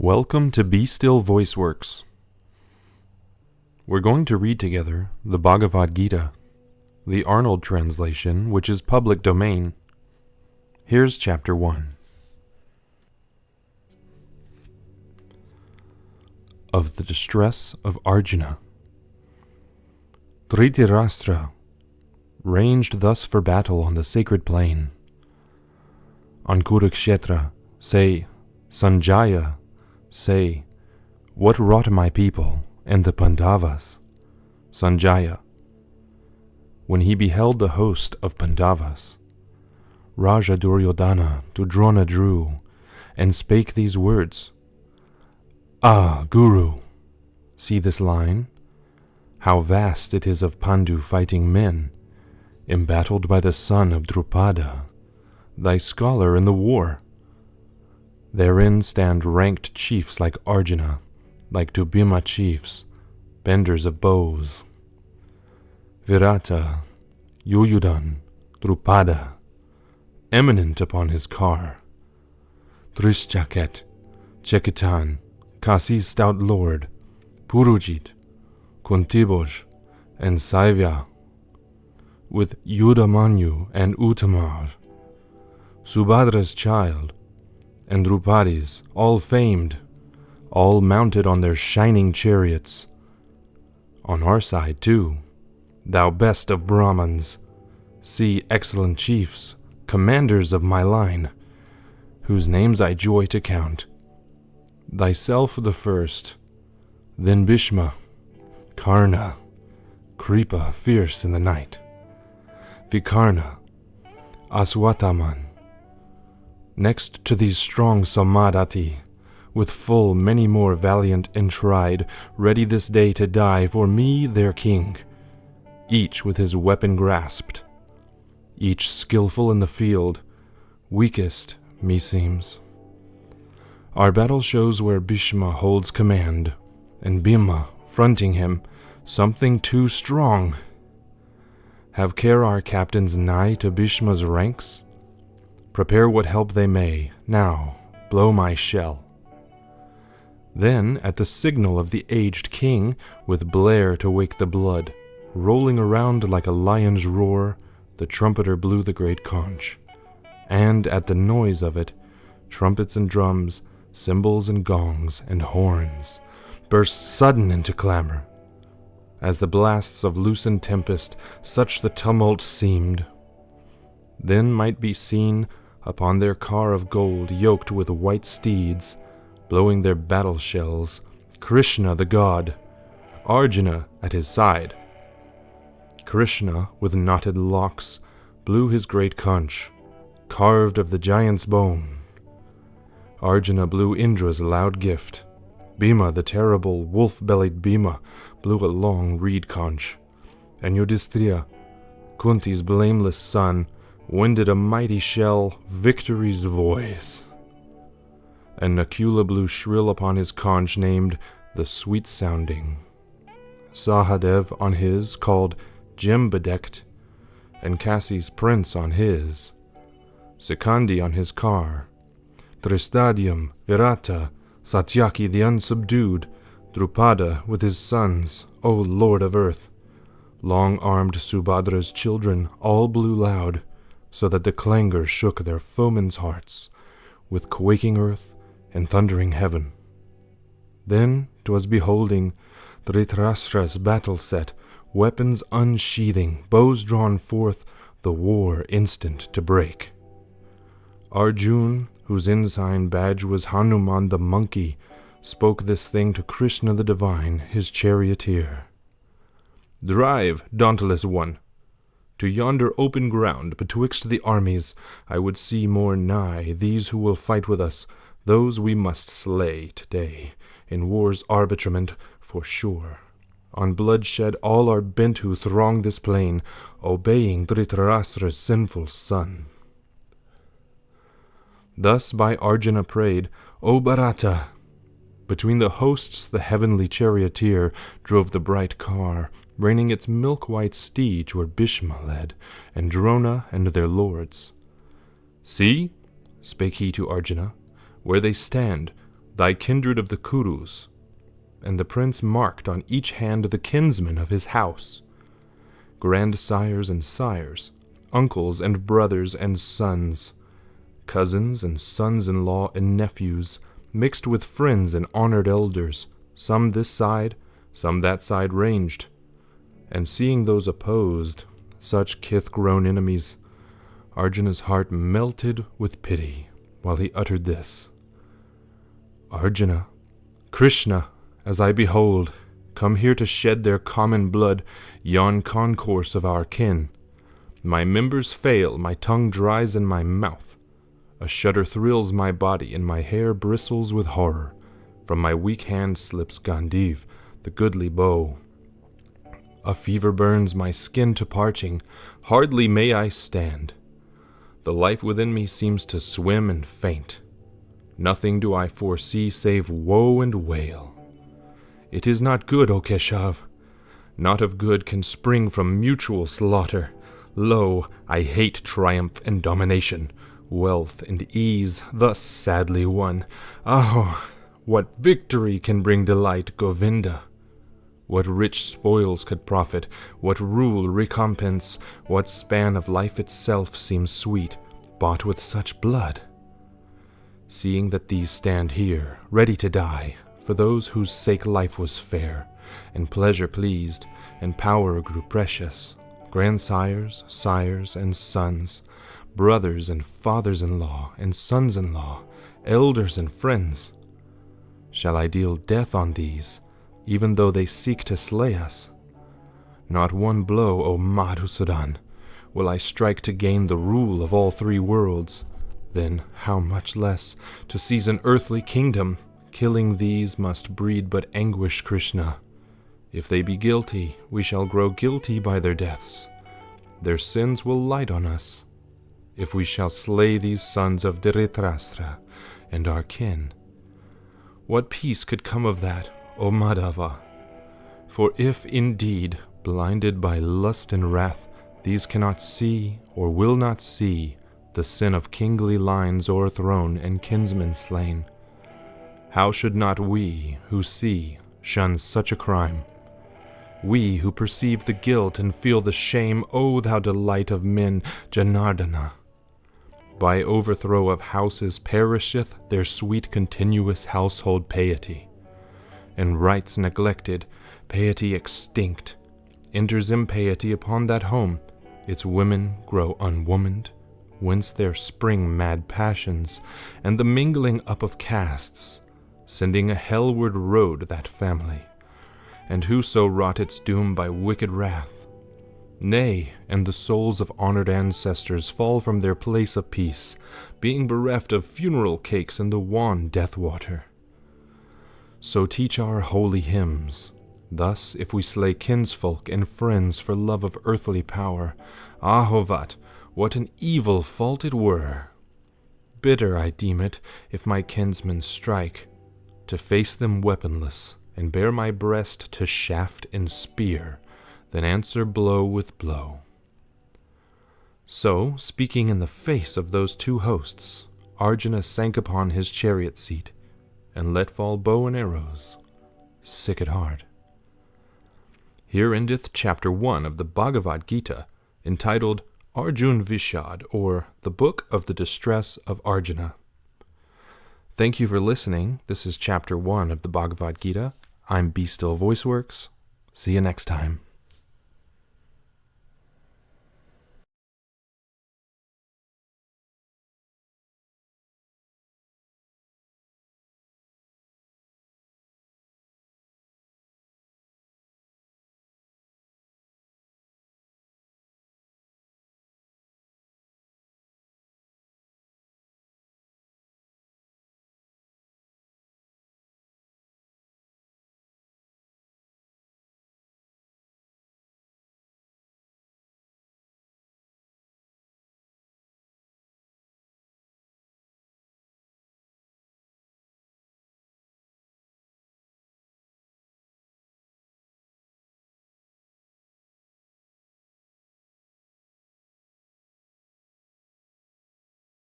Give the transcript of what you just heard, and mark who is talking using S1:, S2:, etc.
S1: Welcome to Be Still VoiceWorks. We're going to read together the Bhagavad Gita, the Arnold translation, which is public domain. Here's Chapter 1. Of the Distress of Arjuna. Dhritarashtra ranged thus for battle on the sacred plain. On Kurukshetra, say, Sanjaya, say, what wrought my people and the Pandavas? Sanjaya, when he beheld the host of Pandavas, Raja Duryodhana to Drona drew, and spake these words, Ah, Guru, see this line? How vast it is of Pandu fighting men, embattled by the son of Drupada, thy scholar in the war. Therein stand ranked chiefs like Arjuna, like to Bhima chiefs, benders of bows. Virata, Yuyudhan, Drupada, eminent upon his car. Drishjaket, Chekitan, Kasi's stout lord, Purujit, Kuntiboj, and Saivya, with Yudamanyu and Uttamar, Subhadra's child, and Drupadi's, all famed, all mounted on their shining chariots. On our side, too, thou best of Brahmans, see excellent chiefs, commanders of my line, whose names I joy to count. Thyself the first, then Bhishma, Karna, Kripa fierce in the night, Vikarna, Aswathaman. Next to these strong Samadati, with full many more valiant and tried, ready this day to die for me their king, each with his weapon grasped, each skillful in the field, weakest, meseems. Our battle shows where Bhishma holds command, and Bhima, fronting him, something too strong. Have care our captains nigh to Bhishma's ranks? Prepare what help they may, now, blow my shell. Then, at the signal of the aged king, with blare to wake the blood, rolling around like a lion's roar, the trumpeter blew the great conch. And at the noise of it, trumpets and drums, cymbals and gongs and horns, burst sudden into clamor. As the blasts of loosened tempest, such the tumult seemed. Then might be seen, upon their car of gold yoked with white steeds, blowing their battle shells, Krishna the god, Arjuna at his side. Krishna, with knotted locks, blew his great conch, carved of the giant's bone. Arjuna blew Indra's loud gift. Bhima, the terrible, wolf-bellied Bhima, blew a long reed conch, and Yudhisthira, Kunti's blameless son, winded a mighty shell, victory's voice. And Nakula blew shrill upon his conch named the sweet-sounding. Sahadev on his, called gem-bedecked, and Kasi's prince on his. Sikandi on his car. Tristadium, Virata, Satyaki the unsubdued, Drupada with his sons, O Lord of earth. Long-armed Subhadra's children all blew loud, so that the clangor shook their foemen's hearts, with quaking earth and thundering heaven. Then 'twas beholding Dhritarashtra's battle set, weapons unsheathing, bows drawn forth, the war instant to break. Arjuna, whose ensign badge was Hanuman the monkey, spoke this thing to Krishna the divine, his charioteer. Drive, dauntless one! To yonder open ground betwixt the armies, I would see more nigh these who will fight with us, those we must slay today, in war's arbitrament, for sure. On bloodshed all are bent who throng this plain, obeying Dhritarashtra's sinful son. Thus by Arjuna prayed, O Bharata! Between the hosts the heavenly charioteer drove the bright car, reining its milk-white steed where Bhishma led, and Drona and their lords. See, spake he to Arjuna, where they stand, thy kindred of the Kurus, and the prince marked on each hand the kinsmen of his house, grandsires and sires, uncles and brothers and sons, cousins and sons-in-law and nephews, mixed with friends and honored elders, some this side, some that side ranged. And seeing those opposed, such kith-grown enemies, Arjuna's heart melted with pity while he uttered this. Arjuna, Krishna, as I behold, come here to shed their common blood, yon concourse of our kin. My members fail, my tongue dries in my mouth. A shudder thrills my body, and my hair bristles with horror. From my weak hand slips Gandiv, the goodly bow. A fever burns my skin to parching, hardly may I stand. The life within me seems to swim and faint. Nothing do I foresee save woe and wail. It is not good, O Keshav. Not of good can spring from mutual slaughter. Lo, I hate triumph and domination, wealth and ease thus sadly won. Ah, what victory can bring delight, Govinda? What rich spoils could profit, what rule recompense, what span of life itself seems sweet, bought with such blood? Seeing that these stand here, ready to die, for those whose sake life was fair, and pleasure pleased, and power grew precious, grandsires, sires, and sons, brothers and fathers-in-law, and sons-in-law, elders and friends, shall I deal death on these, even though they seek to slay us? Not one blow, O Madhusudan, will I strike to gain the rule of all three worlds. Then how much less to seize an earthly kingdom? Killing these must breed but anguish, Krishna. If they be guilty, we shall grow guilty by their deaths. Their sins will light on us. If we shall slay these sons of Dhritarashtra and our kin, what peace could come of that, O Madhava? For if indeed, blinded by lust and wrath, these cannot see or will not see the sin of kingly lines o'erthrown and kinsmen slain, how should not we who see shun such a crime? We who perceive the guilt and feel the shame, O thou delight of men, Janardana! By overthrow of houses perisheth their sweet continuous household piety, and rites neglected, piety extinct, enters impiety upon that home, its women grow unwomaned, whence there spring mad passions, and the mingling up of castes, sending a hellward road that family, and whoso wrought its doom by wicked wrath. Nay, and the souls of honored ancestors fall from their place of peace, being bereft of funeral cakes and the wan death water. So teach our holy hymns. Thus, if we slay kinsfolk and friends for love of earthly power, Ahovat, what an evil fault it were! Bitter I deem it, if my kinsmen strike, to face them weaponless, and bare my breast to shaft and spear, then answer blow with blow. So, speaking in the face of those two hosts, Arjuna sank upon his chariot seat, and let fall bow and arrows, sick at heart. Here endeth Chapter 1 of the Bhagavad Gita, entitled Arjun Vishad, or The Book of the Distress of Arjuna. Thank you for listening. This is Chapter 1 of the Bhagavad Gita. I'm Be Still Voiceworks. See you next time.